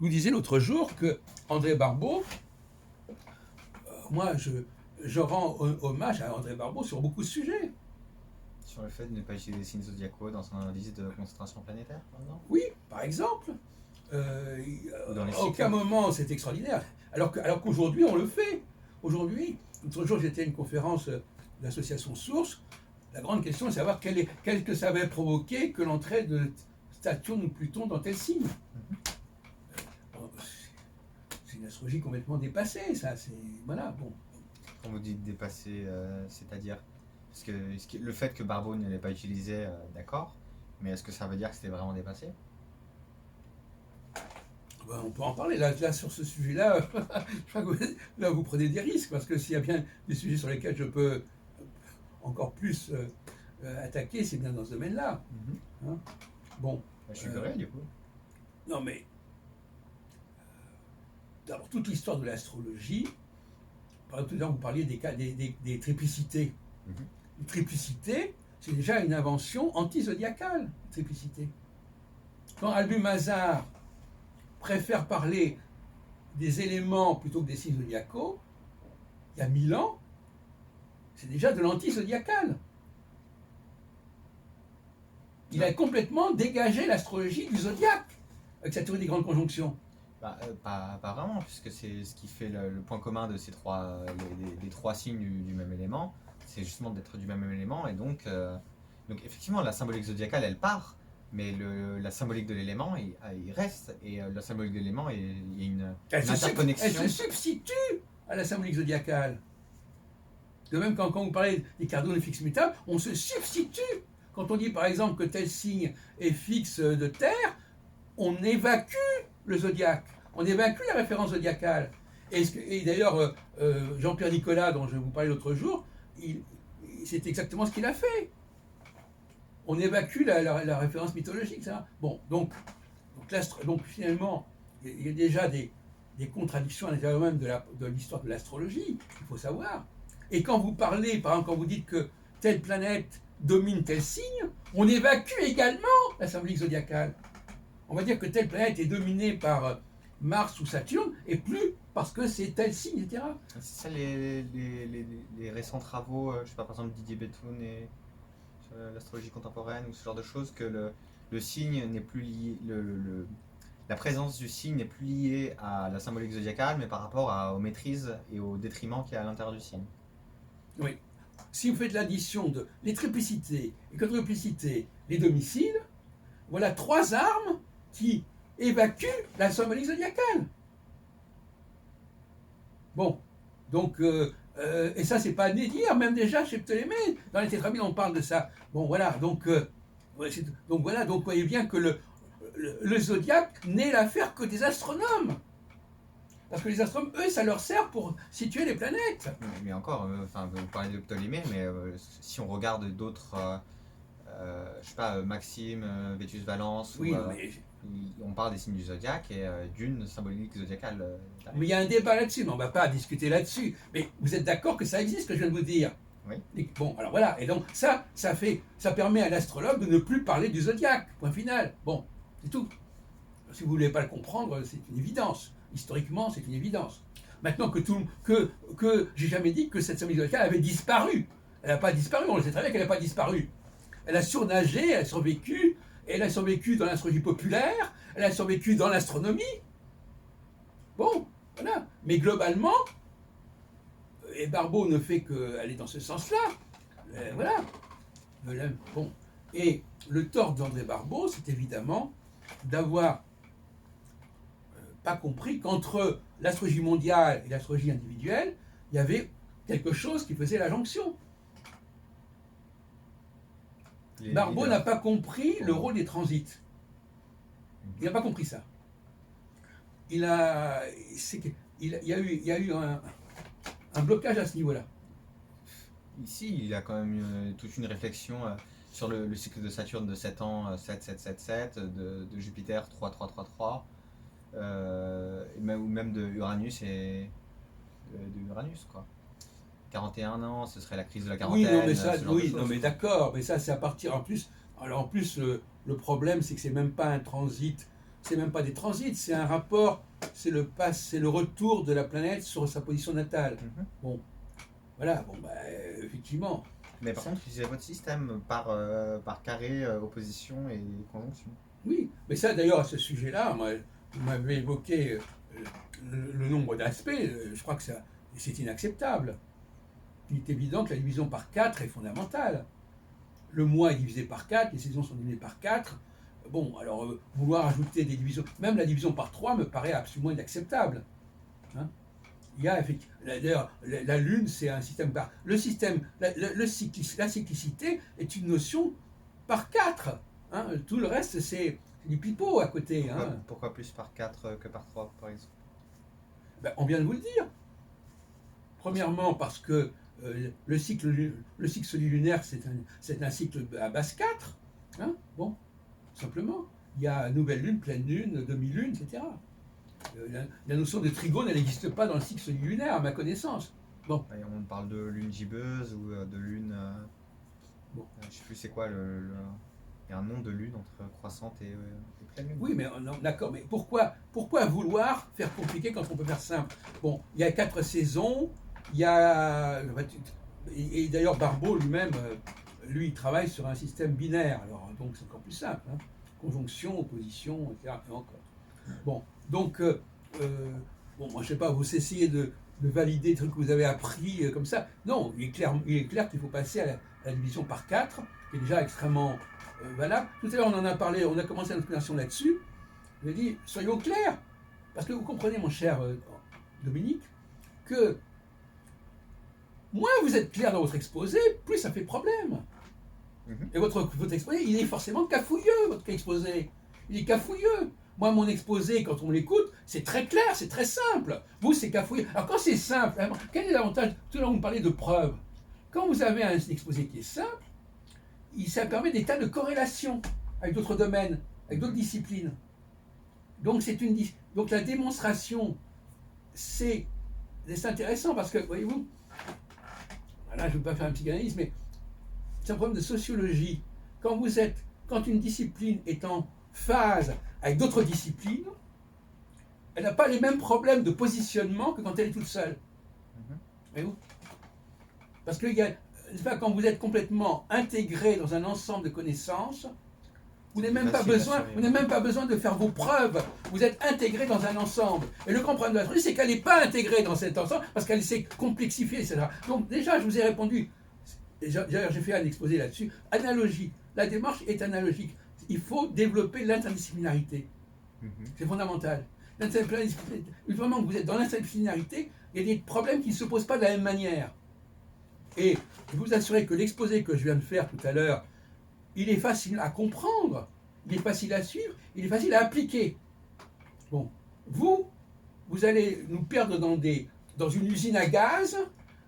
vous disais l'autre jour que André Barbeau, moi je rends hommage à André Barbeau sur beaucoup de sujets. Sur le fait de ne pas utiliser les signes zodiacaux dans son analyse de concentration planétaire, par exemple. Oui, par exemple. Dans les À aucun moment c'est extraordinaire. Alors qu'aujourd'hui on le fait. Aujourd'hui, l'autre jour j'étais à une conférence de l'association Source. La grande question est de savoir qu'est-ce que ça avait provoqué que l'entrée de Saturne ou Pluton dans tel signe. C'est une astrologie complètement dépassée, ça. Voilà, bon. Quand vous dites dépasser, c'est-à-dire parce que le fait que Barbeau ne l'ait pas utilisé, d'accord, mais est-ce que ça veut dire que c'était vraiment dépassé? Ben, on peut en parler. Là sur ce sujet-là, je crois que vous prenez des risques, parce que s'il y a bien des sujets sur lesquels je peux encore plus attaquer, c'est bien dans ce domaine-là. Hein, bon. Je suis curieux, du coup. Non, mais d'abord, toute l'histoire de l'astrologie, par exemple, tout à l'heure, vous parliez des triplicité. Une triplicité, c'est déjà une invention anti-zodiacale, triplicité. Quand Albus Mazar préfère parler des éléments plutôt que des signes zodiacaux, il y a 1000 ans, c'est déjà de l'anti-zodiacal. Il a complètement dégagé l'astrologie du zodiaque avec sa théorie des grandes conjonctions. Pas vraiment, puisque c'est ce qui fait le point commun de ces les trois signes du même élément, c'est justement d'être du même élément, et donc effectivement la symbolique zodiacale elle part, mais la symbolique de l'élément il reste, et la symbolique de l'élément il y a une interconnexion. Elle se substitue à la symbolique zodiacale. De même quand vous parlez des cardinaux fixes mutables, on se substitue. Quand on dit par exemple que tel signe est fixe de terre, on évacue le zodiaque, on évacue la référence zodiacale. Et d'ailleurs, Jean-Pierre Nicolas, dont je vous parlais l'autre jour, c'est exactement ce qu'il a fait. On évacue la référence mythologique. Ça. Bon, donc finalement, il y a déjà des contradictions à l'intérieur même de l'histoire de l'astrologie, il faut savoir. Et quand vous parlez, par exemple, quand vous dites que telle planète domine tel signe, on évacue également la symbolique zodiacale. On va dire que telle planète est dominée par Mars ou Saturne, et plus parce que c'est tel signe, etc. C'est ça les récents travaux, je sais pas, par exemple Didier Béthune et sur l'astrologie contemporaine ou ce genre de choses, que le signe n'est plus lié, la présence du signe n'est plus liée à la symbolique zodiacale, mais par rapport aux maîtrises et au détriment qu'il y a à l'intérieur du signe. Oui. Si vous faites l'addition de les triplicités, les quadruplicités, les domiciles, voilà 3 armes qui évacuent la symbolique zodiacale. Bon, donc, et ça c'est pas à dire, même déjà chez Ptolémée, dans les tétrabiles on parle de ça. Bon voilà, donc vous voyez bien que le zodiaque n'est l'affaire que des astronomes. Parce que les astronomes, eux, ça leur sert pour situer les planètes. Mais encore, vous parlez de Ptolémée, mais si on regarde d'autres, je sais pas, Maxime, Vétus Valence, oui, on parle des signes du zodiaque et d'une symbolique zodiacale. Mais il y a un débat là-dessus, mais on ne va pas discuter là-dessus. Mais vous êtes d'accord que ça existe, ce que je viens de vous dire? Oui. Bon, alors voilà, et donc ça permet à l'astrologue de ne plus parler du zodiaque, point final. Bon, c'est tout. Si vous ne voulez pas le comprendre, c'est une évidence. Historiquement, c'est une évidence. Maintenant que j'ai jamais dit que cette symbolique zodiacale avait disparu. Elle n'a pas disparu, on le sait très bien qu'elle n'a pas disparu. Elle a surnagé, elle a survécu, elle a survécu dans l'astrologie populaire, elle a survécu dans l'astronomie. Bon, voilà. Mais globalement, et Barbeau ne fait qu'aller dans ce sens-là. Voilà. Bon. Et le tort d'André Barbeau, c'est évidemment d'avoir pas compris qu'entre l'astrologie mondiale et l'astrologie individuelle, il y avait quelque chose qui faisait la jonction. Barbeau n'a pas compris le rôle des transits. Il n'a pas compris ça. Il y a eu un blocage à ce niveau-là. Ici, il y a quand même toute une réflexion sur le cycle de Saturne de 7 ans, 7, 7, 7, 7, de Jupiter 3, 3, 3, 3, ou même de Uranus et de Uranus, quoi. 41 ans, ce serait la crise de la quarantaine. Oui, non, mais ça, non, mais d'accord, mais ça, c'est à partir. En plus, le problème, c'est que c'est même pas un transit c'est même pas des transits, c'est un rapport, c'est le retour de la planète sur sa position natale. Bon, voilà, bon, effectivement. Mais par contre, utilisez votre système par carré, opposition et conjonction. Oui, mais ça d'ailleurs, à ce sujet-là, moi, vous m'avez évoqué le nombre d'aspects, je crois que c'est inacceptable. Il est évident que la division par 4 est fondamentale. Le mois est divisé par 4, les saisons sont divisées par 4. Bon, alors vouloir ajouter des divisions, même la division par 3 me paraît absolument inacceptable. Hein, il y a effectivement, d'ailleurs, la Lune, c'est un système par. Le système, la cyclicité est une notion par 4. Hein, tout le reste, c'est du pipeau à côté. Pourquoi plus par 4 que par 3, par exemple? On vient de vous le dire. Premièrement, parce que le cycle lunaire, c'est un cycle à base 4. Hein, bon, simplement. Il y a nouvelle lune, pleine lune, demi-lune, etc. La notion de trigone, elle n'existe pas dans le cycle lunaire, à ma connaissance. Bon. Et on parle de lune gibbeuse ou de lune. Bon. Je ne sais plus c'est quoi il y a un nom de lune entre croissante et pleine lune. Oui, mais d'accord, mais pourquoi vouloir faire compliqué quand on peut faire simple? Bon, il y a 4 saisons, il y a. Et d'ailleurs, Barbeau lui-même, lui, il travaille sur un système binaire, alors donc c'est encore plus simple. Hein. Conjonction, opposition, etc. Et encore. Bon, donc, moi je sais pas, vous essayez de valider des trucs que vous avez appris comme ça. Non, il est clair qu'il faut passer à la division par 4, qui est déjà extrêmement valable. Tout à l'heure, on en a parlé, on a commencé notre explanation là-dessus. Je dit, soyons clairs, parce que vous comprenez, mon cher Dominique, que moins vous êtes clair dans votre exposé, plus ça fait problème. Et votre exposé, il est forcément cafouilleux, votre exposé. Il est cafouilleux. Moi, mon exposé, quand on l'écoute, c'est très clair, c'est très simple. Vous, c'est cafouilleux. Alors, quand c'est simple, quel est l'avantage? Tout à l'heure, vous me parlez de preuves. Quand vous avez un exposé qui est simple, ça permet des tas de corrélations avec d'autres domaines, avec d'autres disciplines. Donc, donc la démonstration, c'est intéressant parce que, voyez-vous, là, je ne veux pas faire un psychanalyse, mais c'est un problème de sociologie. Quand une discipline est en phase avec d'autres disciplines, elle n'a pas les mêmes problèmes de positionnement que quand elle est toute seule. Voyez-vous? Parce que quand vous êtes complètement intégré dans un ensemble de connaissances, vous n'avez même pas besoin de faire vos preuves. Vous êtes intégré dans un ensemble. Et le grand problème de l'astrologie, c'est qu'elle n'est pas intégrée dans cet ensemble parce qu'elle s'est complexifiée, etc. Donc déjà, je vous ai répondu. D'ailleurs, j'ai fait un exposé là-dessus. Analogie. La démarche est analogique. Il faut développer l'interdisciplinarité. C'est fondamental. Du moment que vous êtes dans l'interdisciplinarité, il y a des problèmes qui ne se posent pas de la même manière. Et je vous assure que l'exposé que je viens de faire tout à l'heure, il est facile à comprendre, il est facile à suivre, il est facile à appliquer. Bon, vous allez nous perdre dans une usine à gaz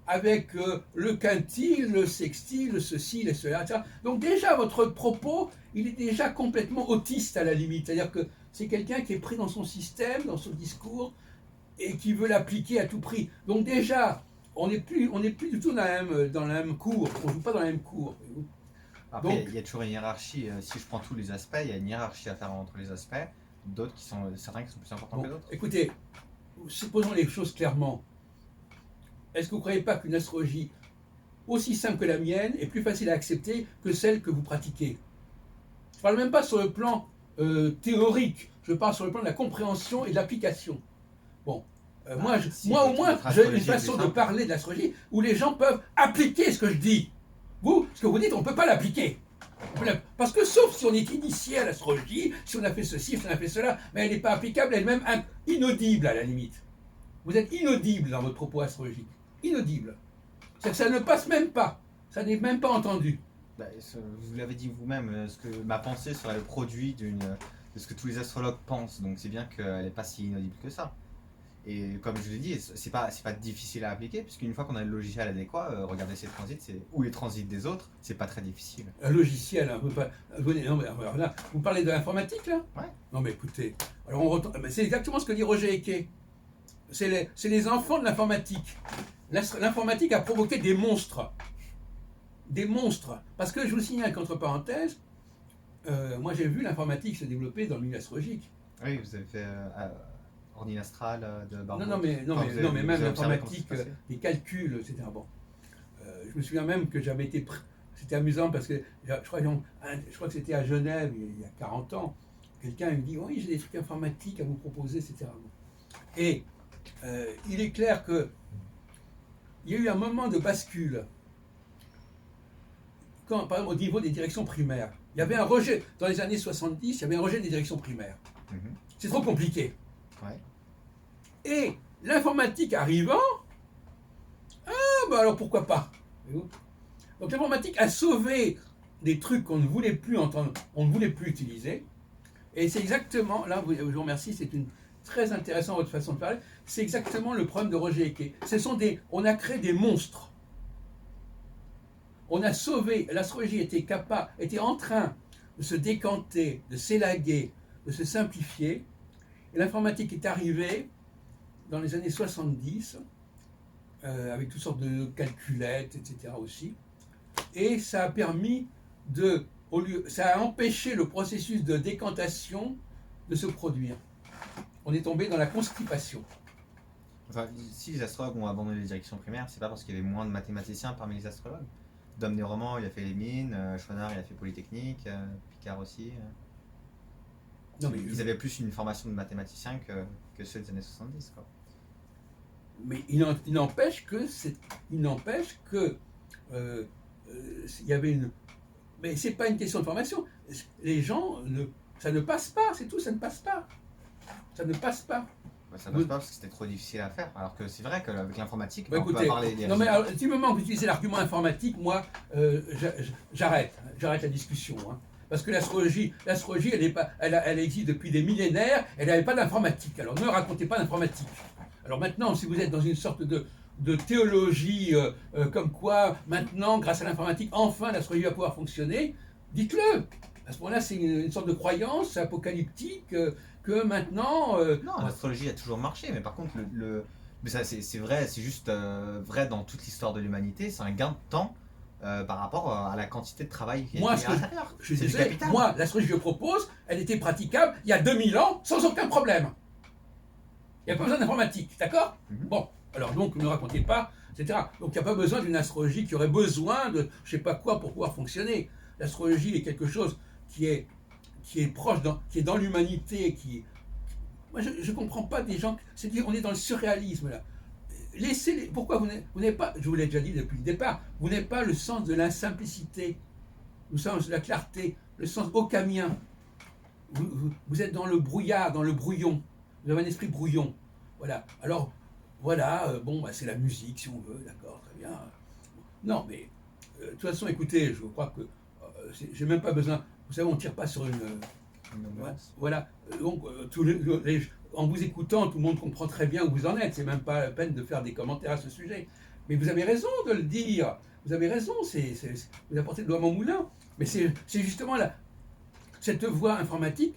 avec le quintile, le sextile, le ceci, le cela, etc. Donc déjà, votre propos, il est déjà complètement autiste à la limite. C'est-à-dire que c'est quelqu'un qui est pris dans son système, dans son discours, et qui veut l'appliquer à tout prix. Donc déjà, on n'est plus du tout dans la même cour. On ne joue pas dans la même cour. Après, il y a toujours une hiérarchie. Si je prends tous les aspects, il y a une hiérarchie à faire entre les aspects. Certains qui sont plus importants que d'autres. Écoutez, supposons les choses clairement. Est-ce que vous ne croyez pas qu'une astrologie aussi simple que la mienne est plus facile à accepter que celle que vous pratiquez? Je ne parle même pas sur le plan théorique, je parle sur le plan de la compréhension et de l'application. Bon, moi au moins, j'ai une façon de parler de l'astrologie où les gens peuvent appliquer ce que je dis. Vous, ce que vous dites, on ne peut pas l'appliquer. Parce que sauf si on est initié à l'astrologie, si on a fait ceci, si on a fait cela, mais elle n'est pas applicable, elle est même inaudible à la limite. Vous êtes inaudible dans votre propos astrologique. Inaudible. C'est que ça ne passe même pas. Ça n'est même pas entendu. Vous l'avez dit vous-même, ma pensée serait le produit de ce que tous les astrologues pensent. Donc c'est bien qu'elle n'est pas si inaudible que ça. Et comme je vous l'ai dit, c'est pas difficile à appliquer, puisqu'une fois qu'on a le logiciel adéquat, regardez ces transits, ou les transits des autres, c'est pas très difficile. Un logiciel, on peut pas. Non, mais là, vous parlez de l'informatique là? Ouais. Non mais écoutez, alors c'est exactement ce que dit Roger Eke. C'est les enfants de l'informatique. L'informatique a provoqué des monstres. Des monstres. Parce que je vous signale qu'entre parenthèses, moi j'ai vu l'informatique se développer dans le milieu astrologique. Oui, vous avez fait Ordinastral de Barbeau. Non, mais même vous avez observé comment ça se l'informatique, passait. les calculs, etc. Bon. Je me souviens même que j'avais été. C'était amusant parce que je crois que c'était à Genève il y a 40 ans. Quelqu'un me dit: oui, j'ai des trucs informatiques à vous proposer, etc. Et il est clair qu'il y a eu un moment de bascule. Quand, par exemple, au niveau des directions primaires, il y avait un rejet. Dans les années 70, il y avait un rejet des directions primaires. Mhm. C'est trop compliqué. Ouais. Et l'informatique arrivant, bah alors pourquoi pas? Donc l'informatique a sauvé des trucs qu'on ne voulait plus entendre, on ne voulait plus utiliser. Et c'est exactement, là, je vous remercie, c'est une très intéressante votre façon de parler, c'est exactement le problème de Roger Eke. On a créé des monstres. On a sauvé, l'astrologie était en train de se décanter, de s'élaguer, de se simplifier. Et l'informatique est arrivée dans les années 70, avec toutes sortes de calculettes, etc. aussi. Et ça a permis ça a empêché le processus de décantation de se produire. On est tombé dans la constipation. Enfin, si les astrologues ont abandonné les directions primaires, c'est pas parce qu'il y avait moins de mathématiciens parmi les astrologues. Dom Desromans, il a fait les mines, Chouinard, il a fait Polytechnique, Picard aussi. Non, mais Ils avaient plus une formation de mathématiciens que ceux des années 70, quoi. Mais il n'empêche que il y avait une. Mais c'est pas une question de formation. Les gens ça ne passe pas, c'est tout, ça ne passe pas. Ça ne passe pas. Bah, ça passe pas parce que c'était trop difficile à faire. Alors que c'est vrai qu'avec l'informatique, Bah, on peut écoutez, avoir les non mais résultats. alors, du moment que vous utilisez l'argument informatique, moi, j'arrête la discussion. Hein. Parce que l'astrologie, elle existe depuis des millénaires, elle n'avait pas d'informatique. Alors ne racontez pas d'informatique. Alors maintenant, si vous êtes dans une sorte de théologie comme quoi, maintenant, grâce à l'informatique, enfin l'astrologie va pouvoir fonctionner, dites-le. À ce moment-là, c'est une sorte de croyance apocalyptique que maintenant. Non, l'astrologie a toujours marché, mais par contre, mais ça, c'est vrai, c'est juste vrai dans toute l'histoire de l'humanité. C'est un gain de temps par rapport à la quantité de travail qui est Moi, à l'intérieur. je suis C'est du désolé, capital. moi, l'astrologie que je propose, elle était praticable il y a 2000 ans sans aucun problème. Il n'y a pas besoin d'informatique, d'accord? Mhm. Bon, alors donc ne racontez pas, etc. Donc il n'y a pas besoin d'une astrologie qui aurait besoin de je sais pas quoi pour pouvoir fonctionner. L'astrologie est quelque chose qui est proche, qui est dans l'humanité, moi je ne comprends pas des gens, c'est-à-dire on est dans le surréalisme là. Pourquoi vous n'avez pas, je vous l'ai déjà dit depuis le départ, vous n'avez pas le sens de la simplicité, le sens de la clarté, le sens occamien. Vous êtes dans le brouillard, dans le brouillon. Vous avez un esprit brouillon. Voilà. Alors, voilà, bon, bah, c'est la musique, si on veut, d'accord, très bien. Non, mais, de toute façon, écoutez, je crois que j'ai même pas besoin. Vous savez, on ne tire pas sur une. Voilà. Donc, en vous écoutant, tout le monde comprend très bien où vous en êtes. C'est même pas la peine de faire des commentaires à ce sujet. Mais vous avez raison de le dire. Vous avez raison. Vous apportez le doigt à mon moulin. Mais c'est justement cette voie informatique,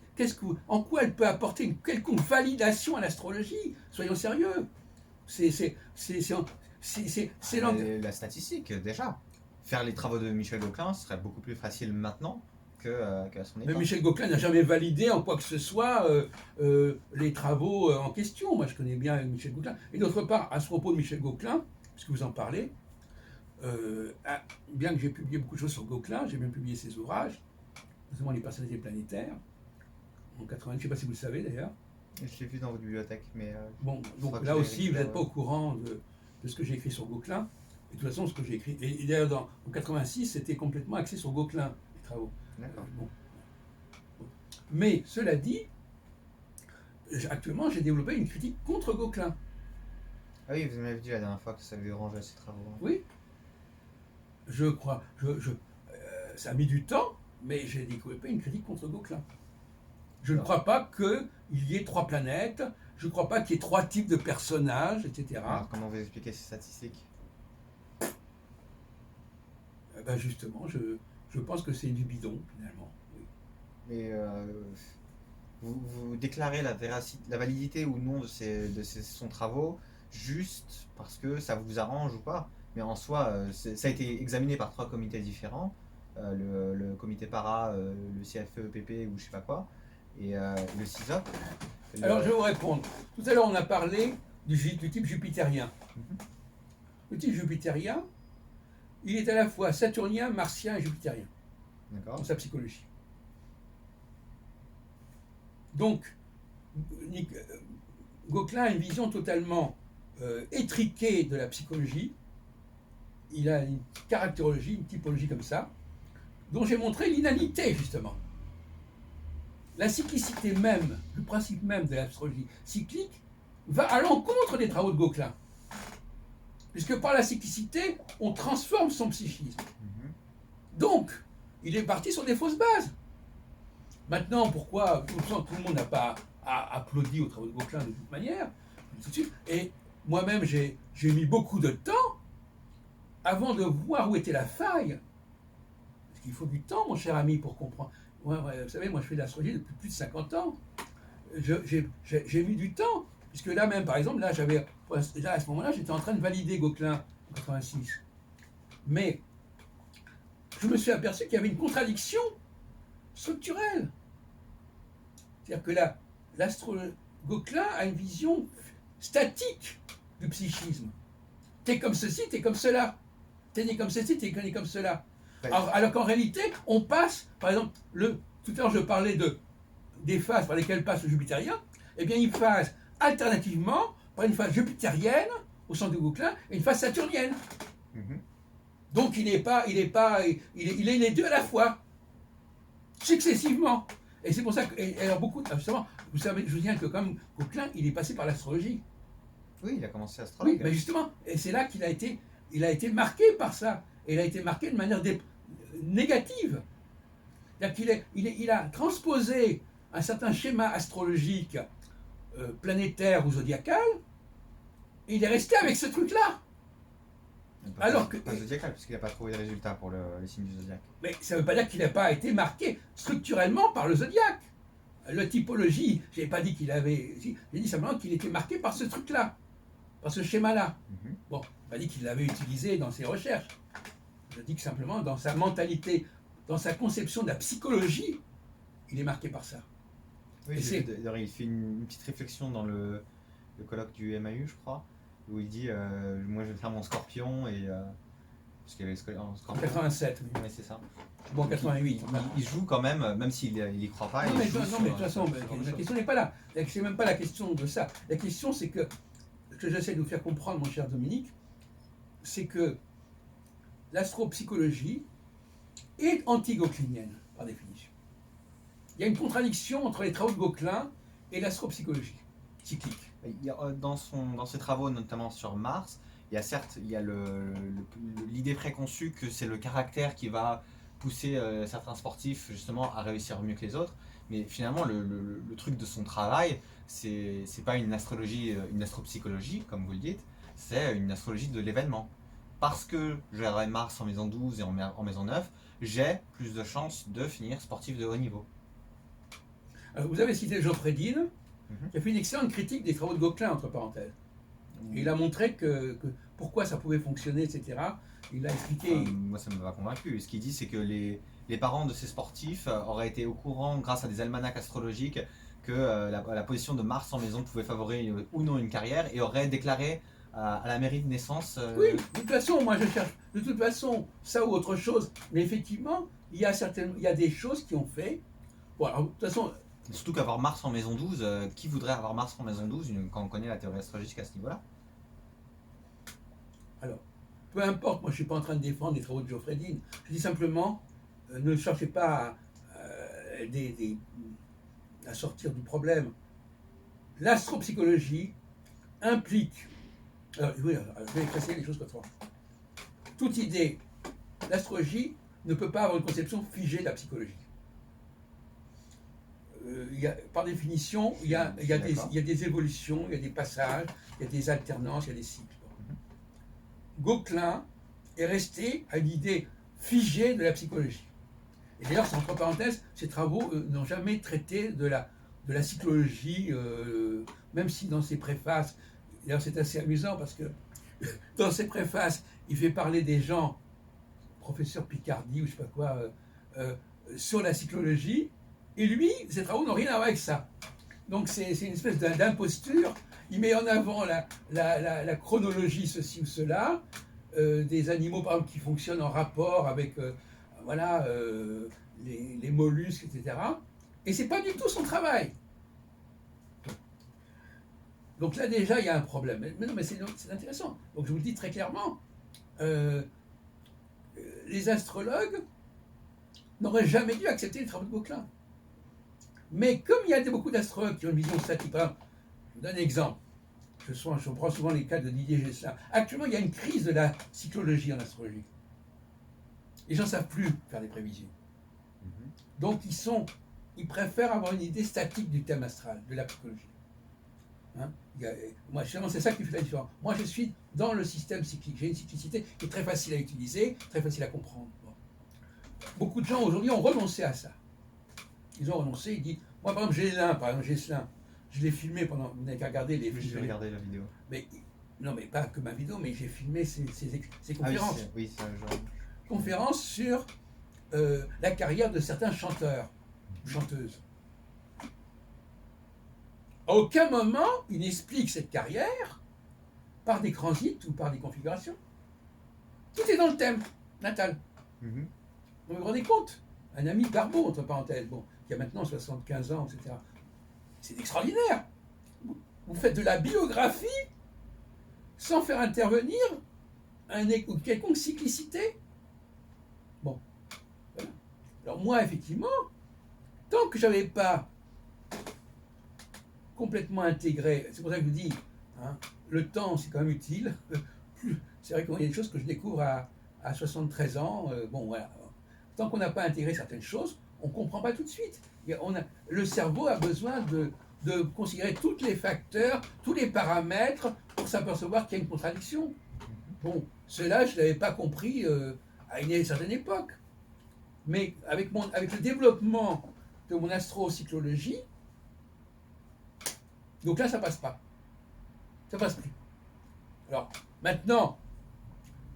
en quoi elle peut apporter une quelconque validation à l'astrologie? Soyons sérieux. C'est La statistique, déjà. Faire les travaux de Michel Gauquelin serait beaucoup plus facile maintenant qu'à son époque. Mais Michel Gauquelin n'a jamais validé en quoi que ce soit les travaux en question. Moi, je connais bien Michel Gauquelin. Et d'autre part, à ce propos de Michel Gauquelin, puisque vous en parlez, bien que j'ai publié beaucoup de choses sur Gauquelin, j'ai même publié ses ouvrages, notamment les personnalités planétaires, en 80, je ne sais pas si vous le savez d'ailleurs. Je l'ai vu dans votre bibliothèque, mais... bon, donc là aussi, vous n'êtes pas au courant de ce que j'ai écrit sur Gauquelin. Et de toute façon, ce que j'ai écrit... Et d'ailleurs, en 86, c'était complètement axé sur Gauquelin, les travaux. D'accord. Bon. Mais, cela dit, actuellement, j'ai développé une critique contre Gauquelin. Ah oui, vous m'avez dit la dernière fois que ça lui dérangeait ses travaux. Oui. Je crois... ça a mis du temps, mais j'ai développé une critique contre Gauquelin. Je ne crois pas qu'il y ait 3 planètes, je ne crois pas qu'il y ait 3 types de personnages, etc. Alors, comment vous expliquez ces statistiques? Ben justement, je pense que c'est du bidon, finalement. Oui. Mais vous déclarez la validité ou non de son travaux juste parce que ça vous arrange ou pas. Mais en soi, ça a été examiné par 3 comités différents, le comité para, le CFE-PP ou je sais pas quoi. Et le CISOP. Alors je vais vous répondre. Tout à l'heure on a parlé du type jupitérien. Mhm. Le type jupitérien, il est à la fois saturnien, martien et jupitérien D'accord. dans sa psychologie. Donc, Gauquelin a une vision totalement étriquée de la psychologie. Il a une caractérologie, une typologie comme ça, dont j'ai montré l'inanité, justement. La cyclicité même, le principe même de l'astrologie cyclique, va à l'encontre des travaux de Gauquelin. Puisque par la cyclicité, on transforme son psychisme. Mhm. Donc, il est parti sur des fausses bases. Maintenant, pourquoi tout le monde n'a pas applaudi aux travaux de Gauquelin de toute manière, tout de suite. Et moi-même, j'ai mis beaucoup de temps avant de voir où était la faille. Parce qu'il faut du temps, mon cher ami, pour comprendre. Vous savez, moi, je fais de l'astrologie depuis plus de 50 ans. J'ai mis du temps. Puisque là même, par exemple, là, à ce moment-là, j'étais en train de valider Gauquelin en 86. Mais je me suis aperçu qu'il y avait une contradiction structurelle. C'est-à-dire que là, Gauquelin a une vision statique du psychisme. T'es comme ceci, t'es comme cela. T'es né comme ceci, t'es né comme cela. Ouais. Alors qu'en réalité, on passe, par exemple, tout à l'heure je parlais des phases par lesquelles passe le jupitérien, eh bien il passe alternativement par une phase jupitérienne au centre de Gauquelin et une phase saturnienne. Mhm. Donc il est les deux à la fois, successivement. Et c'est pour ça que, et alors justement, vous savez, je vous dis que comme Gauquelin, il est passé par l'astrologie. Oui, il a commencé Oui, astrologue. mais justement, et c'est là qu'il a été marqué par ça. Et il a été marqué de manière négative. C'est-à-dire il a transposé un certain schéma astrologique planétaire ou zodiacal, et il est resté avec ce truc-là. Alors que, pas zodiacal, parce qu'il n'a pas trouvé de résultat pour les signes du zodiaque. mais ça ne veut pas dire qu'il n'a pas été marqué structurellement par le zodiaque. La typologie, je n'ai pas dit qu'il avait. J'ai dit simplement qu'il était marqué par ce truc-là, par ce schéma-là. Mhm. Bon, je n'ai pas dit qu'il l'avait utilisé dans ses recherches. Je dis que simplement, dans sa mentalité, dans sa conception de la psychologie, il est marqué par ça. Oui, Et c'est- d'ailleurs, il fait une petite réflexion dans le colloque du MAU, je crois, où il dit moi je vais faire mon scorpion, et parce qu'il y avait un En scorpion. 87, oui. Oui, c'est ça. Bon, 88. Il joue quand même s'il y croit pas. Non, il mais, joue non, sur- mais de toute façon, sur ce genre de la choses. question n'est pas là. C'est même pas la question de ça. La question, c'est que, ce que j'essaie de vous faire comprendre, mon cher Dominique, c'est que l'astropsychologie est anti-gauquelinienne, par définition. Il y a une contradiction entre les travaux de Gauquelin et l'astropsychologie cyclique. Dans ses travaux, notamment sur Mars, il y a l'idée préconçue que c'est le caractère qui va pousser certains sportifs justement à réussir mieux que les autres. Mais finalement, le truc de son travail, c'est pas une astrologie, une astropsychologie, comme vous le dites, c'est une astrologie de l'événement. Parce que j'aurai Mars en maison 12 et en maison 9, j'ai plus de chances de finir sportif de haut niveau. Alors, vous avez cité Geoffrey Dean, Mhm. qui a fait une excellente critique des travaux de Gauquelin, entre parenthèses. Et il a montré que pourquoi ça pouvait fonctionner, etc. Il a expliqué. Moi, ça ne m'a pas convaincu. Ce qu'il dit, c'est que les parents de ces sportifs auraient été au courant, grâce à des almanachs astrologiques, que la position de Mars en maison pouvait favoriser ou non une carrière, et auraient déclaré à la mairie de naissance. Oui, de toute façon, moi je cherche, de toute façon, ça ou autre chose. Mais effectivement, il y a des choses qui ont fait. Bon, alors, de toute façon, Surtout qu'avoir Mars en maison 12, qui voudrait avoir Mars en maison 12 quand on connaît la théorie astrologique à ce niveau-là? alors, peu importe, moi je ne suis pas en train de défendre les travaux de Geoffrey Dean. Je dis simplement, ne cherchez pas à sortir du problème. L'astropsychologie implique. Alors, oui, je vais préciser les choses comme ça. Toute idée d'astrologie ne peut pas avoir une conception figée de la psychologie. Par définition, il y a des évolutions, il y a des passages, il y a des alternances, il y a des cycles. Gauquelin est resté à une idée figée de la psychologie. Et d'ailleurs, entre parenthèses, ses travaux n'ont jamais traité de la psychologie, même si dans ses préfaces, d'ailleurs c'est assez amusant parce que dans ses préfaces, il fait parler des gens, professeur Picardy ou je sais pas quoi, sur la psychologie, Et lui, ses travaux n'ont rien à voir avec ça. Donc c'est une espèce d'imposture. Il met en avant la chronologie, ceci ou cela, des animaux, par exemple, qui fonctionnent en rapport avec voilà, les mollusques, etc. Et c'est pas du tout son travail. Donc là, déjà, il y a un problème. Mais non, mais c'est intéressant. Donc je vous le dis très clairement, les astrologues n'auraient jamais dû accepter les travaux de Gauquelin. Mais comme il y a beaucoup d'astrologues qui ont une vision statique, par exemple, je vous donne un exemple. Je prends souvent les cas de Didier Gesselin. Actuellement, il y a une crise de la cyclologie en astrologie. Les gens ne savent plus faire des prévisions. Donc, ils préfèrent avoir une idée statique du thème astral, de la psychologie. Hein, moi, c'est ça qui fait la différence. Moi, je suis dans le système cyclique. J'ai une cyclicité qui est très facile à utiliser, très facile à comprendre. Bon. Beaucoup de gens aujourd'hui ont renoncé à ça. Ils ont renoncé, ils disent, moi par exemple Gesselin, je l'ai filmé pendant, vous n'avez qu'à regarder les vidéos. J'ai regardé la vidéo. Mais, non mais pas que ma vidéo, mais j'ai filmé ses conférences. Ah oui, c'est un genre. Conférences sur la carrière de certains chanteurs, chanteuses. À aucun moment, il explique cette carrière par des transits ou par des configurations. Tout est dans le thème natal. Vous vous rendez compte? Un ami Barbeau, entre parenthèses, bon, qui a maintenant 75 ans, etc. C'est extraordinaire. Vous faites de la biographie sans faire intervenir une quelconque cyclicité. Bon. Voilà. Alors moi, effectivement, tant que je n'avais pas complètement intégré, c'est pour ça que je vous dis, hein, le temps, c'est quand même utile. C'est vrai qu'il y a des choses que je découvre à 73 ans. Bon, voilà. Tant qu'on n'a pas intégré certaines choses, on ne comprend pas tout de suite. Le cerveau a besoin de considérer tous les facteurs, tous les paramètres pour s'apercevoir qu'il y a une contradiction. Bon, cela, je ne l'avais pas compris à une certaine époque. Mais avec le développement de mon astrocyclologie, donc là, ça passe pas. Ça passe plus. Alors, maintenant,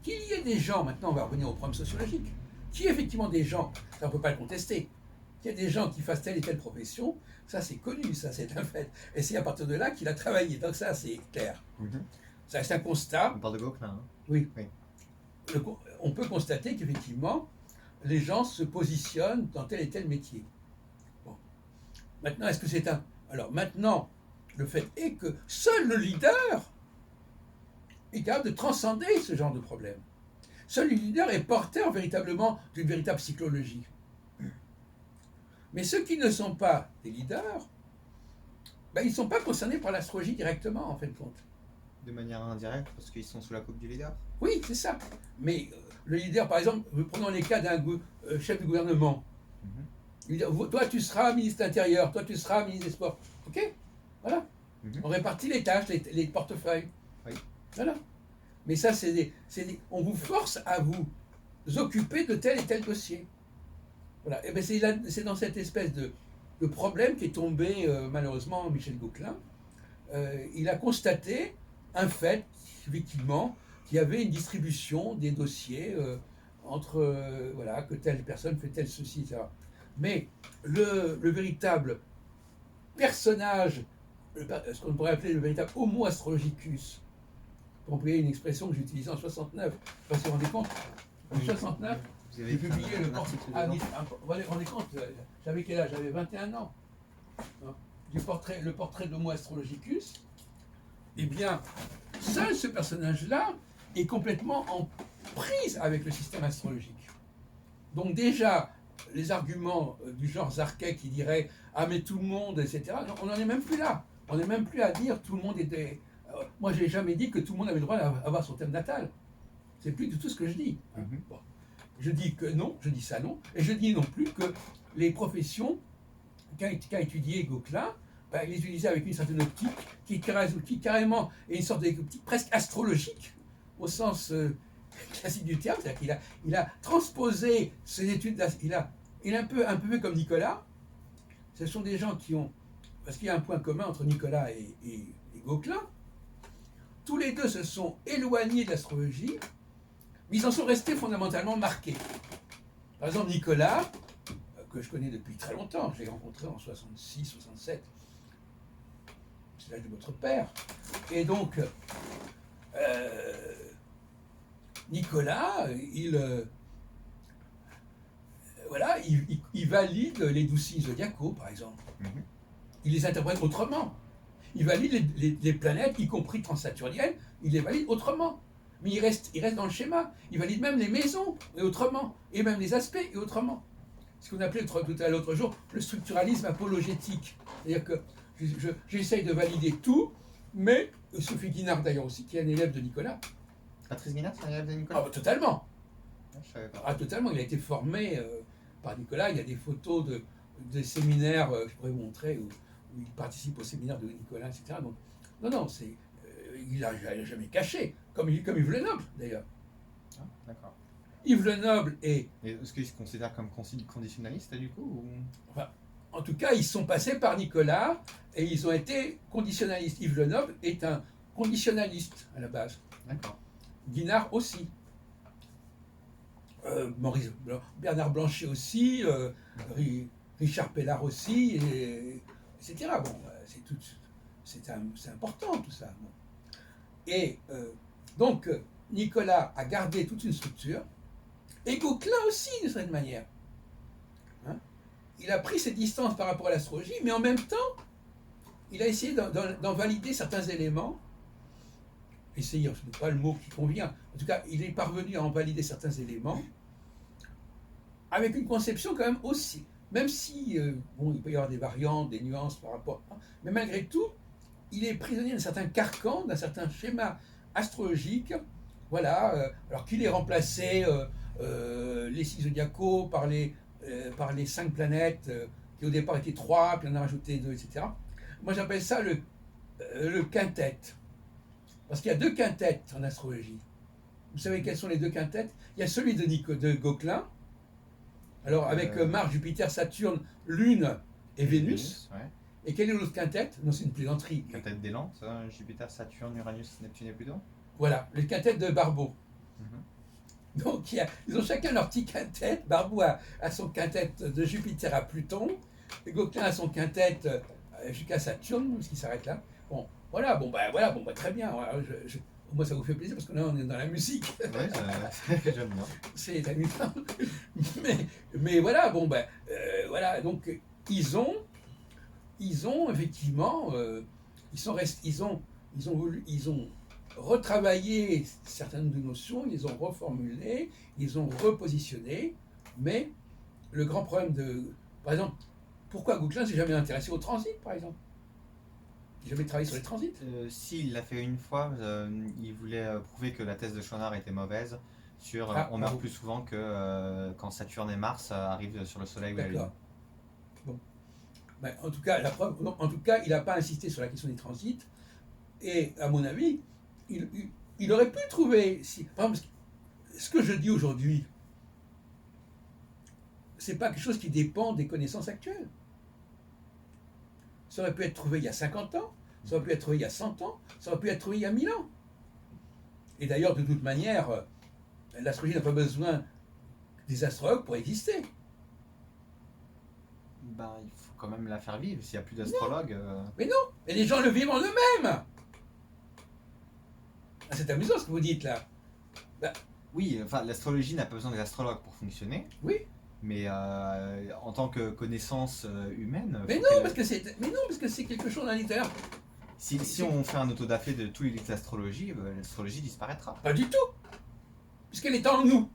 qu'il y ait des gens, maintenant on va revenir au problème sociologique, qu'il y ait effectivement des gens, ça on ne peut pas le contester, qu'il y ait des gens qui fassent telle et telle profession, ça c'est connu, ça c'est un fait. Et c'est à partir de là qu'il a travaillé, donc ça c'est clair. Ça c'est un constat. On parle de Gauquelin, hein. Oui. On peut constater qu'effectivement, les gens se positionnent dans tel et tel métier. Bon. Maintenant, est-ce que c'est un... Alors maintenant, le fait est que seul le leader est capable de transcender ce genre de problème. Seul le leader est porteur véritablement d'une véritable psychologie. Mais ceux qui ne sont pas des leaders, ben, ils ne sont pas concernés par l'astrologie directement, en fin de compte. De manière indirecte, parce qu'ils sont sous la coupe du leader. Oui, c'est ça. Mais le leader, par exemple, prenons les cas d'un chef de gouvernement. Il dit, toi, tu seras ministre de l'Intérieur, toi, tu seras ministre des Sports. OK? Voilà. On répartit les tâches, les portefeuilles. Oui. Voilà. Mais ça, on vous force à vous occuper de tel et tel dossier. Voilà. Et bien, c'est dans cette espèce de problème qu'est tombé, malheureusement, Michel Gauquelin. Il a constaté un fait, effectivement, qu'il y avait une distribution des dossiers entre, voilà, que telle personne fait telle ceci, etc. Mais le véritable personnage, ce qu'on pourrait appeler le véritable homo astrologicus, pour employer une expression que j'ai utilisée en 69, je ne sais pas si vous vous rendez compte, en 69, j'ai publié le portrait. Vous vous rendez compte, j'avais quel âge? J'avais 21 ans. Le portrait d'homo astrologicus. Eh bien, seul ce personnage-là est complètement en prise avec le système astrologique. Donc déjà, les arguments du genre Zarquet qui dirait « Ah mais tout le monde, etc. » On n'en est même plus là. On n'est même plus à dire tout le monde était... moi, je n'ai jamais dit que tout le monde avait le droit d'avoir son thème natal. C'est plus du tout ce que je dis. Bon. Je dis que non, je dis ça non. Et je dis non plus que les professions qu'a étudié Gauquelin, ben, il les utilisait avec une certaine optique qui carrément est une sorte d'optique presque astrologique au sens classique du terme, c'est-à-dire qu'il a transposé ses études, il a un peu fait comme Nicolas. Ce sont des gens qui ont, parce qu'il y a un point commun entre Nicolas et Gauquelin, tous les deux se sont éloignés de l'astrologie, mais ils en sont restés fondamentalement marqués. Par exemple, Nicolas, que je connais depuis très longtemps. Je l'ai rencontré en 66, 67. C'est l'âge de votre père. Et donc, Nicolas, voilà, il valide les 12 signes zodiacaux, par exemple. Il les interprète autrement. Il valide les planètes, y compris transsaturniennes, il les valide autrement. Mais il reste dans le schéma. Il valide même les maisons, et autrement. Et même les aspects, et autrement. Ce qu'on appelait tout à l'autre jour le structuralisme apologétique. C'est-à-dire que j'essaye de valider tout, mais Sophie Guinard d'ailleurs aussi, qui est un élève de Nicolas. Patrice Guinard, c'est un élève de Nicolas? Ah, bah, totalement. Je savais pas. Ah, totalement. Il a été formé par Nicolas. Il y a des photos de séminaires, je pourrais vous montrer, où il participe au séminaire de Nicolas, etc. Donc, non, il n'a jamais caché, comme Yves Lenoble, d'ailleurs. Ah, d'accord. Yves Lenoble est... Et est-ce qu'il se considère comme conditionnaliste, du coup ou... Enfin, en tout cas, ils sont passés par Nicolas et ils ont été conditionnalistes. Yves Lenoble est un conditionnaliste, à la base. D'accord. Guinard aussi. Bernard Blanchet aussi, Richard Pellard aussi, etc. Bon, c'est important tout ça. Bon. Et donc, Nicolas a gardé toute une structure, et Gauquelin aussi, d'une certaine manière. Hein, il a pris ses distances par rapport à l'astrologie, mais en même temps, il a essayé d'en valider certains éléments. Essayer, ce n'est pas le mot qui convient. En tout cas, il est parvenu à en valider certains éléments, avec une conception quand même aussi, même si, bon, il peut y avoir des variantes, des nuances par rapport, hein, mais malgré tout, il est prisonnier d'un certain carcan, d'un certain schéma astrologique, voilà, alors qu'il ait remplacé les 6 zodiacaux par les 5 planètes, qui au départ étaient 3, puis on a rajouté 2, etc. Moi j'appelle ça le quintet. Parce qu'il y a 2 quintets en astrologie. Vous savez quels sont les 2 quintets? Il y a celui de Gauquelin, alors avec Mars, Jupiter, Saturne, Lune et Vénus. Ouais. Et quel est l'autre quintet? Non, c'est une plaisanterie. Quintet des Lentes, Jupiter, Saturne, Uranus, Neptune et Pluton. Voilà, le quintet de Barbeau. Donc ils ont chacun leur petit quintet. Barbeau a son quintet de Jupiter à Pluton, et Gauquelin a son quintet jusqu'à Saturne, parce qu'il s'arrête là. Bon, voilà, très bien. Voilà, moi, ça vous fait plaisir parce que là, on est dans la musique. Oui, j'aime bien. C'est amusant. mais voilà, voilà. Donc, ils ont effectivement, ils ont retravaillé certaines de notions, ils les ont reformulées, ils ont repositionné. Mais le grand problème par exemple, pourquoi Gauquelin s'est jamais intéressé au transit, par exemple? Il n'a jamais travaillé sur les transits. Si, il l'a fait une fois. Il voulait prouver que la thèse de Schoenhardt était mauvaise. On meurt plus souvent que quand Saturne et Mars arrivent sur le Soleil ou la Lune. D'accord. Bon. Ben, en tout cas, il n'a pas insisté sur la question des transits. Et à mon avis, il aurait pu trouver. Par exemple, ce que je dis aujourd'hui, c'est pas quelque chose qui dépend des connaissances actuelles. Ça aurait pu être trouvé il y a 50 ans, ça aurait pu être trouvé il y a 100 ans, ça aurait pu être trouvé il y a 1000 ans. Et d'ailleurs, de toute manière, l'astrologie n'a pas besoin des astrologues pour exister. Ben, il faut quand même la faire vivre. S'il n'y a plus d'astrologues... Mais non, et les gens le vivent en eux-mêmes. Ah, c'est amusant ce que vous dites là. Ben, oui, enfin, l'astrologie n'a pas besoin des astrologues pour fonctionner. Oui. Mais en tant que connaissance humaine... Mais non, parce que c'est quelque chose à l'intérieur. Si on fait un autodafé de tous les livres d'astrologie, l'astrologie disparaîtra. Pas du tout. Puisqu'elle est en nous.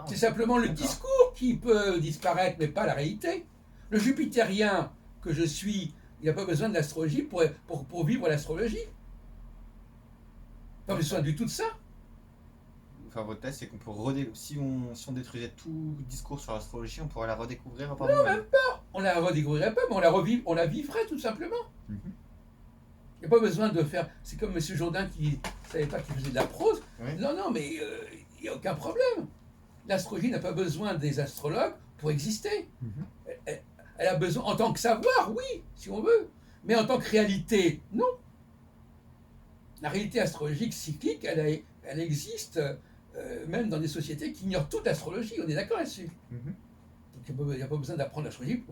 C'est simplement le discours qui peut disparaître, mais pas la réalité. Le jupitérien que je suis, il n'a pas besoin de l'astrologie pour vivre l'astrologie. Pas besoin du tout de ça. Enfin, votre thèse, c'est qu'on peut si on détruisait tout discours sur l'astrologie, on pourrait la redécouvrir. Non, même pas. On la redécouvrirait pas, mais on la vivrait tout simplement. Il n'y a pas besoin de faire... C'est comme M. Jourdain qui ne savait pas qu'il faisait de la prose. Oui. Non, mais il n'y a aucun problème. L'astrologie n'a pas besoin des astrologues pour exister. Elle a besoin, en tant que savoir, oui, si on veut. Mais en tant que réalité, non. La réalité astrologique cyclique, elle existe même dans des sociétés qui ignorent toute l'astrologie, on est d'accord là-dessus. Mhm. Donc il n'y a pas besoin d'apprendre l'astrologie.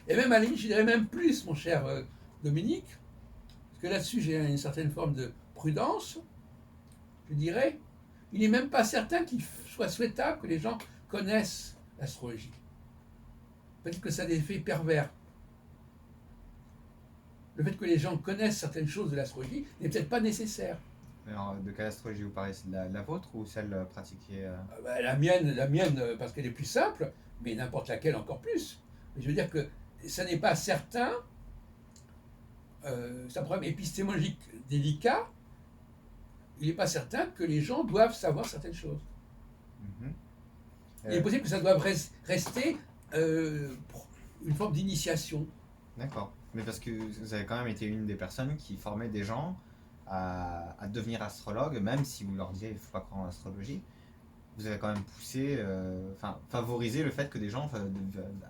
Et même à la limite, je dirais même plus, mon cher Dominique, parce que là-dessus j'ai une certaine forme de prudence, je dirais, il n'est même pas certain qu'il soit souhaitable que les gens connaissent l'astrologie. Peut-être que ça a des effets pervers. Le fait que les gens connaissent certaines choses de l'astrologie n'est peut-être pas nécessaire. Alors, de quelle astrologie vous parlez? C'est de la vôtre ou celle pratiquée La mienne, parce qu'elle est plus simple, mais n'importe laquelle encore plus. Mais je veux dire que ça n'est pas certain, c'est un problème épistémologique délicat, il n'est pas certain que les gens doivent savoir certaines choses. Mhm. Il est possible que ça doive rester une forme d'initiation. D'accord. Mais parce que vous avez quand même été une des personnes qui formait des gens à devenir astrologue, même si vous leur disiez il ne faut pas croire en astrologie. Vous avez quand même poussé, favorisé le fait que des gens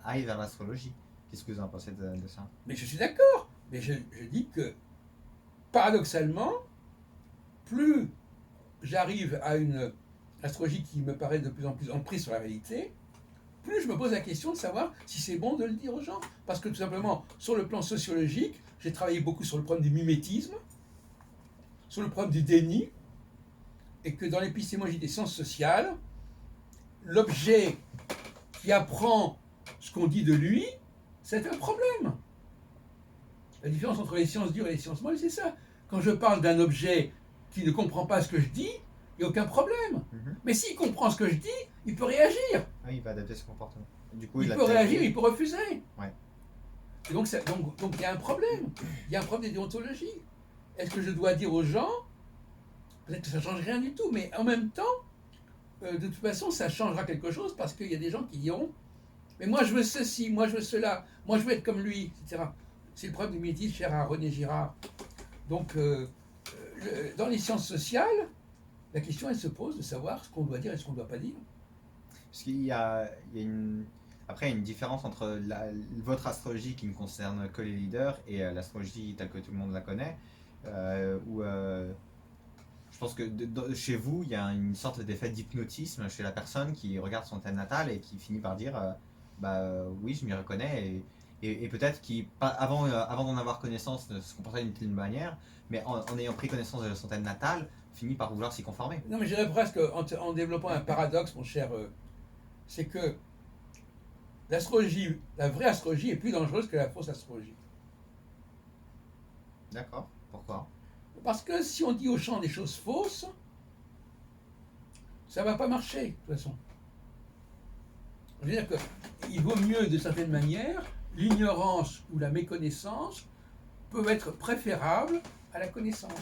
aillent vers l'astrologie. Qu'est-ce que vous en pensez de ça? Mais je suis d'accord. Mais je dis que, paradoxalement, plus j'arrive à une astrologie qui me paraît de plus en plus emprise sur la réalité, plus je me pose la question de savoir si c'est bon de le dire aux gens. Parce que tout simplement, sur le plan sociologique, j'ai travaillé beaucoup sur le problème du mimétisme, sur le problème du déni, et que dans l'épistémologie des sciences sociales, l'objet qui apprend ce qu'on dit de lui, c'est un problème. La différence entre les sciences dures et les sciences molles, c'est ça. Quand je parle d'un objet qui ne comprend pas ce que je dis, il n'y a aucun problème. Mhm. Mais s'il comprend ce que je dis, il peut réagir. Ah, il va adapter son comportement. Du coup, Il peut réagir, il peut refuser. Ouais. Et donc il y a un problème. Il y a un problème de déontologie. Est-ce que je dois dire aux gens, peut-être que ça ne change rien du tout, mais en même temps, de toute façon, ça changera quelque chose parce qu'il y a des gens qui diront, mais moi je veux ceci, moi je veux cela, moi je veux être comme lui, etc. C'est le problème du mimétisme cher à René Girard. Donc, dans les sciences sociales, la question elle se pose de savoir ce qu'on doit dire et ce qu'on ne doit pas dire. Parce qu'il y a après une différence entre votre astrologie qui ne concerne que les leaders et l'astrologie telle que tout le monde la connaît, où je pense que chez vous, il y a une sorte d'effet d'hypnotisme chez la personne qui regarde son thème natal et qui finit par dire oui, je m'y reconnais, et peut-être avant d'en avoir connaissance ne se comportait d'une telle manière, mais en ayant pris connaissance de son thème natal, finit par vouloir s'y conformer. Non, mais je dirais presque, en développant un paradoxe, mon cher, c'est que l'astrologie, la vraie astrologie est plus dangereuse que la fausse astrologie. D'accord. Pourquoi? Parce que si on dit aux gens des choses fausses, ça ne va pas marcher, de toute façon. Je veux dire qu'il vaut mieux, de certaine manière, l'ignorance ou la méconnaissance peuvent être préférables à la connaissance.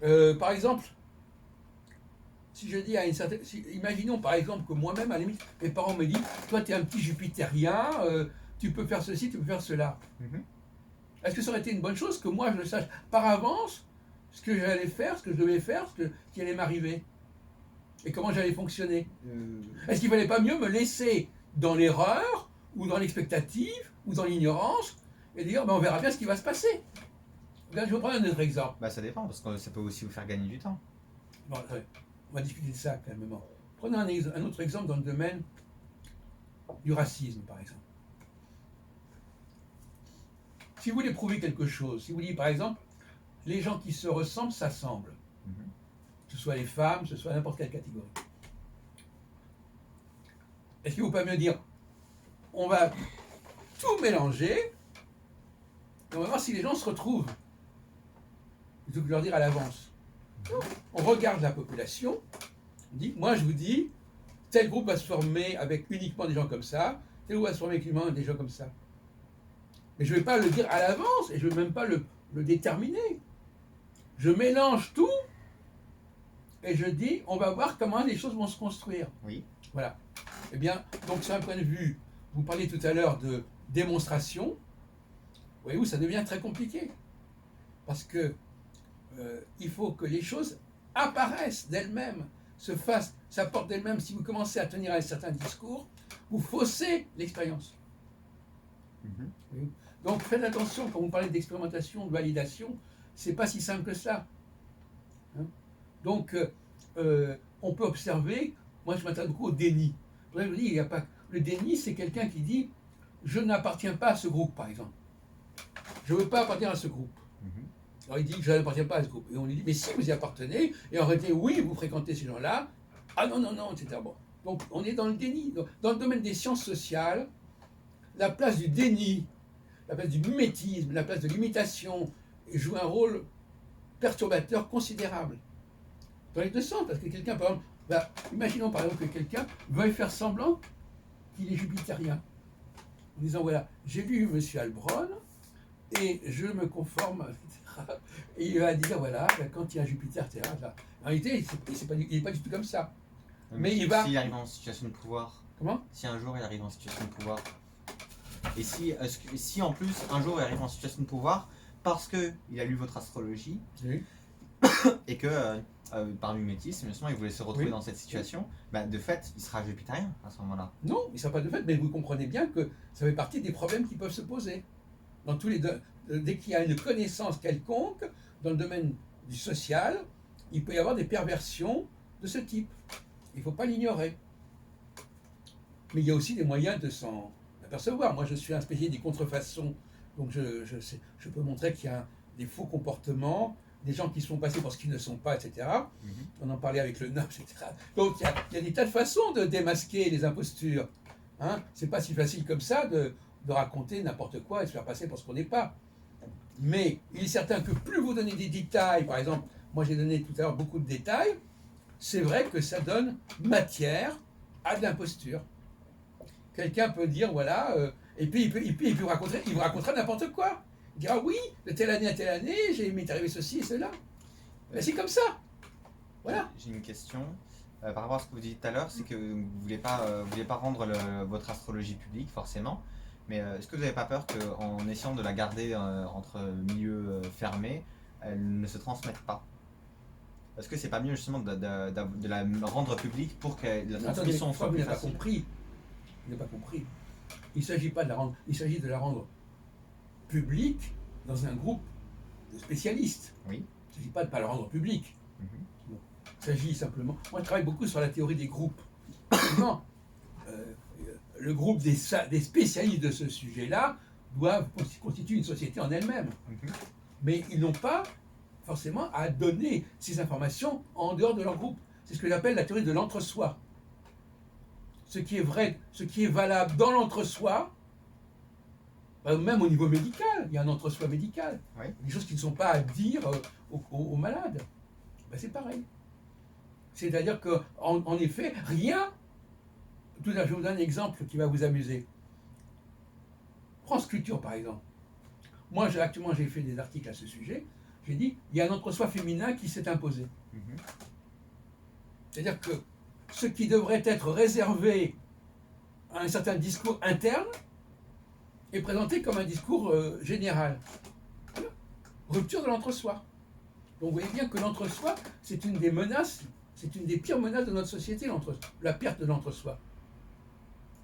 Par exemple, si je dis à une certaine... imaginons par exemple que moi-même, à la limite, mes parents me disent, toi tu es un petit jupitérien, tu peux faire ceci, tu peux faire cela. Mhm. Est-ce que ça aurait été une bonne chose que moi je le sache par avance, ce que j'allais faire, ce que je devais faire, ce qui allait m'arriver et comment j'allais fonctionner? Est-ce qu'il ne fallait pas mieux me laisser dans l'erreur, ou dans l'expectative, ou dans l'ignorance, et dire on verra bien ce qui va se passer? Là, je vais prendre un autre exemple. Ça dépend, parce que ça peut aussi vous faire gagner du temps. Bon, on va discuter de ça calmement. Prenez un autre exemple dans le domaine du racisme, par exemple. Si vous voulez prouver quelque chose, si vous dites par exemple, les gens qui se ressemblent s'assemblent, que ce soit les femmes, que ce soit n'importe quelle catégorie. Est-ce qu'il ne vaut pas mieux dire, on va tout mélanger, et on va voir si les gens se retrouvent, plutôt que de leur dire à l'avance. On regarde la population, on dit, moi je vous dis, tel groupe va se former avec uniquement des gens comme ça, tel groupe va se former avec uniquement des gens comme ça. Mais je ne vais pas le dire à l'avance, et je ne vais même pas le déterminer. Je mélange tout, et je dis, on va voir comment les choses vont se construire. Oui. Voilà. Eh bien, donc sur un point de vue, vous parliez tout à l'heure de démonstration, voyez-vous, ça devient très compliqué. Parce que il faut que les choses apparaissent d'elles-mêmes, se fassent, s'apportent d'elles-mêmes. Si vous commencez à tenir un certain discours, vous faussez l'expérience. Donc faites attention, quand vous parlez d'expérimentation, de validation, c'est pas si simple que ça. hein. Donc, on peut observer, moi je m'intéresse beaucoup au déni. Pour ça, je vous dis, il y a pas, le déni, c'est quelqu'un qui dit, je n'appartiens pas à ce groupe, par exemple. Je ne veux pas appartenir à ce groupe. Alors il dit, je n'appartiens pas à ce groupe. Et on lui dit, mais si vous y appartenez, et en réalité, oui, vous fréquentez ces gens-là, ah non, non, non, etc. Bon. Donc on est dans le déni. Dans le domaine des sciences sociales, la place du déni, la place du mimétisme, la place de l'imitation joue un rôle perturbateur considérable. Dans les deux sens, parce que quelqu'un, par exemple, imaginons par exemple que quelqu'un veuille faire semblant qu'il est jupitérien, en disant voilà, j'ai lu M. Albron et je me conforme, etc. Et il va dire voilà, quand il y a Jupiter, etc. En réalité, il n'est pas du tout comme ça. Mais il va. S'il arrive en situation de pouvoir. Comment? Si un jour il arrive en situation de pouvoir. Et si en plus un jour il arrive en situation de pouvoir parce qu'il a lu votre astrologie Oui. et que par mimétisme, justement, il voulait se retrouver Oui. dans cette situation, bah, de fait, il sera jupitérien à ce moment-là. Non, il ne sera pas de fait, mais vous comprenez bien que ça fait partie des problèmes qui peuvent se poser. Dans tous les dès qu'il y a une connaissance quelconque, dans le domaine du social, il peut y avoir des perversions de ce type. Il ne faut pas l'ignorer. Mais il y a aussi des moyens de s'en apercevoir. Moi, je suis un spécialiste des contrefaçons, donc je peux montrer qu'il y a des faux comportements, des gens qui sont passés pour ce qu'ils ne sont pas, etc. On en parlait avec le noble, etc. Donc il y a des tas de façons de démasquer les impostures. Hein, c'est pas si facile comme ça de raconter n'importe quoi et se faire passer pour ce qu'on n'est pas. Mais il est certain que plus vous donnez des détails, par exemple, moi j'ai donné tout à l'heure beaucoup de détails, c'est vrai que ça donne matière à de l'imposture. Quelqu'un peut dire, voilà, et puis il vous racontera n'importe quoi. Il dira, oui, de telle année à telle année, m'est arrivé ceci et cela. Mais c'est comme ça. Voilà. J'ai une question. Par rapport à ce que vous disiez tout à l'heure, c'est que vous ne voulez pas rendre votre astrologie publique, forcément. Mais est-ce que vous n'avez pas peur qu'en essayant de la garder entre milieux fermés, elle ne se transmette pas? Est-ce que c'est pas mieux justement de la rendre publique pour que la transmission soit plus facile? Vous n'avez pas compris. Il ne s'agit pas de la rendre, il s'agit de la rendre publique dans un groupe de spécialistes. Oui. Il ne s'agit pas de ne pas la rendre publique. Mhm. Bon. Il s'agit simplement. Moi, je travaille beaucoup sur la théorie des groupes. Non. Le groupe des spécialistes de ce sujet-là doivent constituer une société en elle-même. Mhm. Mais ils n'ont pas forcément à donner ces informations en dehors de leur groupe. C'est ce que j'appelle la théorie de l'entre-soi. Ce qui est vrai, ce qui est valable dans l'entre-soi, même au niveau médical, il y a un entre-soi médical. Oui. Des choses qui ne sont pas à dire aux malades. Ben, c'est pareil. C'est-à-dire qu'en effet, rien. Tout à l'heure, je vous donne un exemple qui va vous amuser. France Culture, par exemple. Moi, actuellement, j'ai fait des articles à ce sujet. J'ai dit, il y a un entre-soi féminin qui s'est imposé. Mhm. C'est-à-dire que ce qui devrait être réservé à un certain discours interne est présenté comme un discours général. Voilà. Rupture de l'entre-soi. Donc vous voyez bien que l'entre-soi, c'est une des menaces, c'est une des pires menaces de notre société, la perte de l'entre-soi.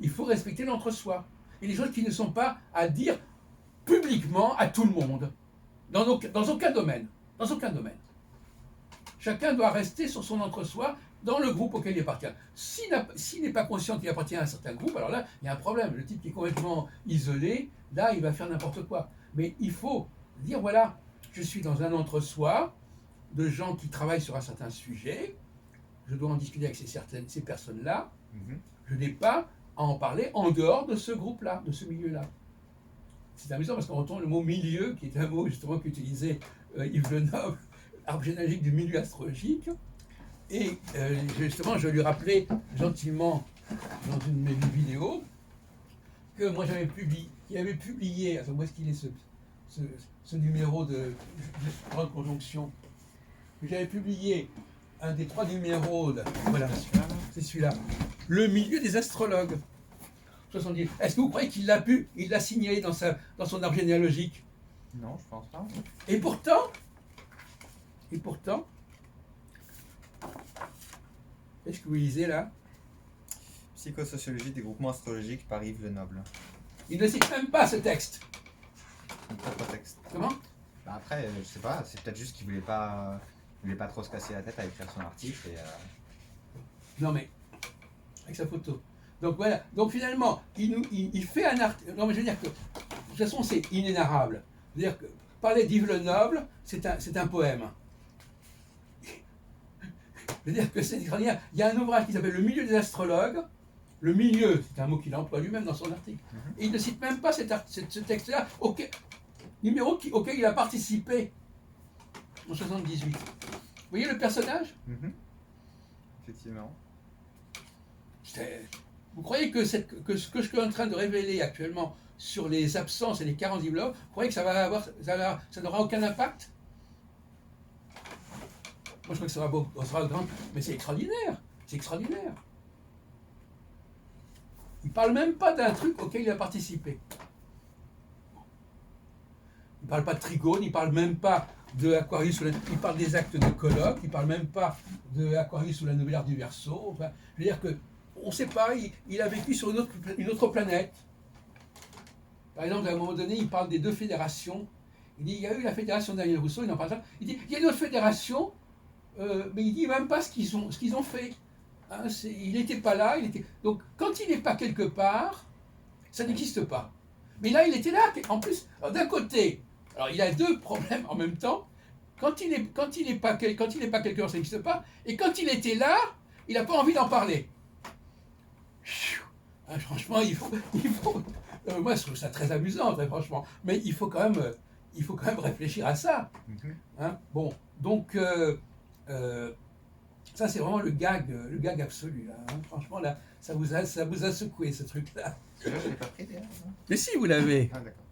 Il faut respecter l'entre-soi. Et les choses qui ne sont pas à dire publiquement à tout le monde, dans aucun domaine. Dans aucun domaine. Chacun doit rester sur son entre-soi dans le groupe auquel il appartient. S'il n'est pas conscient qu'il appartient à un certain groupe, alors là, il y a un problème. Le type qui est complètement isolé, là, il va faire n'importe quoi. Mais il faut dire, voilà, je suis dans un entre-soi de gens qui travaillent sur un certain sujet, je dois en discuter avec ces personnes-là, Mhm. je n'ai pas à en parler en dehors de ce groupe-là, de ce milieu-là. C'est amusant parce qu'on retrouve le mot milieu, qui est un mot justement qu'utilisait Yves Le Noble, arbre généalogique du milieu astrologique. Et justement, je lui rappelais gentiment dans une de mes vidéos que moi j'avais publié, attends, où est-ce qu'il est ce numéro de grande conjonction, que j'avais publié un des 3 numéros, voilà, c'est celui-là, le milieu des astrologues. 70. Est-ce que vous croyez qu'il l'a signalé dans son arbre généalogique? Non, je pense pas. Et pourtant, est-ce que vous lisez là? Psychosociologie des groupements astrologiques par Yves Le Noble. Il ne cite même pas ce texte. Un propre texte. Comment? Bah après, je sais pas, c'est peut-être juste qu'il voulait pas voulait pas trop se casser la tête à écrire son article. Et, Non mais, avec sa photo. Donc voilà, donc finalement, il fait un article. Non mais je veux dire que, de toute façon, c'est inénarrable. C'est-à-dire que parler d'Yves Le Noble, c'est un poème. C'est-à-dire que c'est extraordinaire. Il y a un ouvrage qui s'appelle Le milieu des astrologues. Le milieu, c'est un mot qu'il emploie lui-même dans son article. Et il ne cite même pas ce texte-là, auquel il a participé en 78. Vous voyez le personnage? Effectivement. Vous croyez que ce que je suis en train de révéler actuellement sur les absences et les carences d'Yves Le Noble, vous croyez que ça n'aura aucun impact? Moi, je crois que ça sera grand, mais c'est extraordinaire. C'est extraordinaire. Il ne parle même pas d'un truc auquel il a participé. Il ne parle pas de Trigone, il ne parle même pas de Aquarius, il parle des actes de colloque, il ne parle même pas de Aquarius sous la nouvelle ère du Verseau. Enfin, je veux dire que, on ne sait pas, il a vécu sur une autre planète. Par exemple, à un moment donné, il parle des deux fédérations. Il dit, il y a eu la fédération Daniel Rousseau, il en parle ça. Il dit, il y a une autre fédération, mais il dit même pas ce qu'ils ont fait. Hein, il n'était pas là. Donc, quand il n'est pas quelque part, ça n'existe pas. Mais là, il était là. En plus, d'un côté, alors il a deux problèmes en même temps. Quand il n'est pas quelque part, ça n'existe pas. Et quand il était là, il n'a pas envie d'en parler. Hein, franchement, il faut moi, je trouve ça très amusant, très franchement. Mais il faut quand même réfléchir à ça. Hein, bon, donc ça c'est vraiment le gag absolu. Là, hein. Franchement, là, ça vous a secoué ce truc-là. Je l'ai pas pris d'ailleurs. Mais si, vous l'avez. Ah, d'accord.